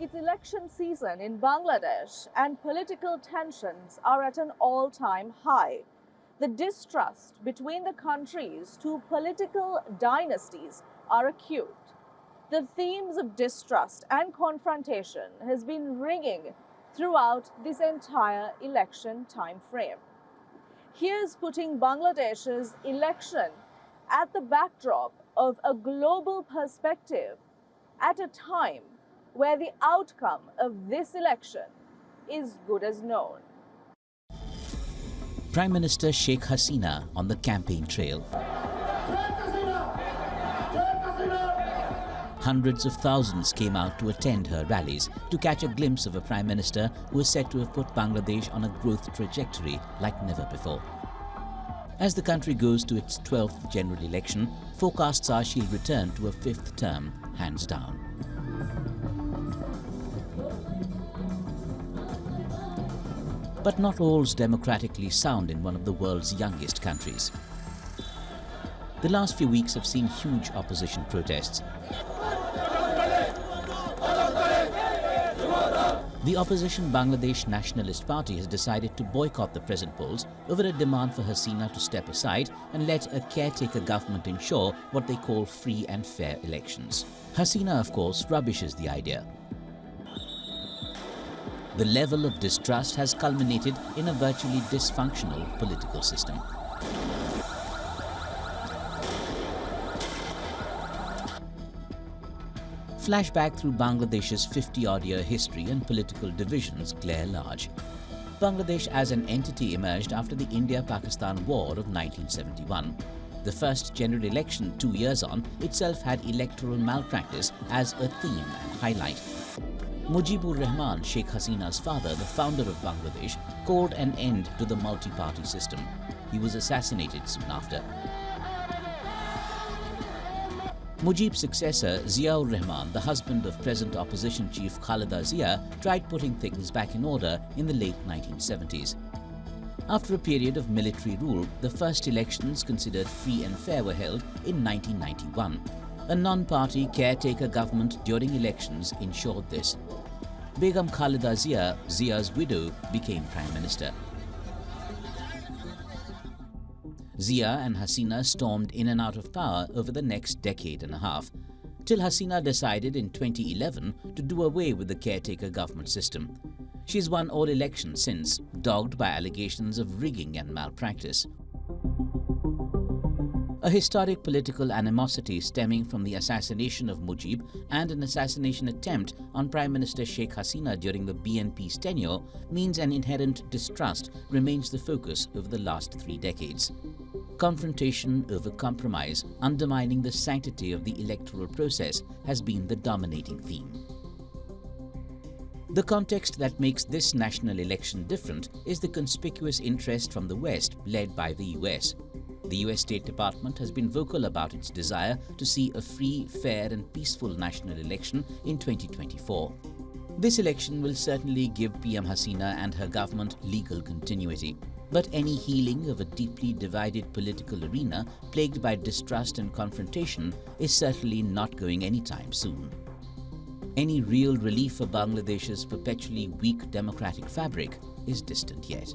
It's election season in Bangladesh and political tensions are at an all-time high. The distrust between the country's two political dynasties are acute. The themes of distrust and confrontation has been ringing throughout this entire election time frame. Here's putting Bangladesh's election at the backdrop of a global perspective at a time where the outcome of this election is good as known. Prime Minister Sheikh Hasina on the campaign trail. Hundreds of thousands came out to attend her rallies to catch a glimpse of a Prime Minister who is said to have put Bangladesh on a growth trajectory like never before. As the country goes to its 12th general election, forecasts are she'll return to a 5th term, hands down. But not all's democratically sound in one of the world's youngest countries. The last few weeks have seen huge opposition protests. The opposition Bangladesh Nationalist Party has decided to boycott the present polls over a demand for Hasina to step aside and let a caretaker government ensure what they call free and fair elections. Hasina, of course, rubbishes the idea. The level of distrust has culminated in a virtually dysfunctional political system. Flashback through Bangladesh's 50-odd-year history and political divisions glare large. Bangladesh as an entity emerged after the India-Pakistan War of 1971. The first general election 2 years on itself had electoral malpractice as a theme and highlight. Mujibur Rahman, Sheikh Hasina's father, the founder of Bangladesh, called an end to the multi-party system. He was assassinated soon after. Mujib's successor, Ziaur Rahman, the husband of present opposition chief Khaleda Zia, tried putting things back in order in the late 1970s. After a period of military rule, the first elections considered free and fair were held in 1991. A non-party caretaker government during elections ensured this. Begum Khaleda Zia, Zia's widow, became Prime Minister. Zia and Hasina stormed in and out of power over the next decade and a half, till Hasina decided in 2011 to do away with the caretaker government system. She's won all elections since, dogged by allegations of rigging and malpractice. A historic political animosity stemming from the assassination of Mujib and an assassination attempt on Prime Minister Sheikh Hasina during the BNP's tenure means an inherent distrust remains the focus over the last 3 decades. Confrontation over compromise, undermining the sanctity of the electoral process, has been the dominating theme. The context that makes this national election different is the conspicuous interest from the West, led by the US. The US State Department has been vocal about its desire to see a free, fair and peaceful national election in 2024. This election will certainly give PM Hasina and her government legal continuity. But any healing of a deeply divided political arena plagued by distrust and confrontation is certainly not going anytime soon. Any real relief for Bangladesh's perpetually weak democratic fabric is distant yet.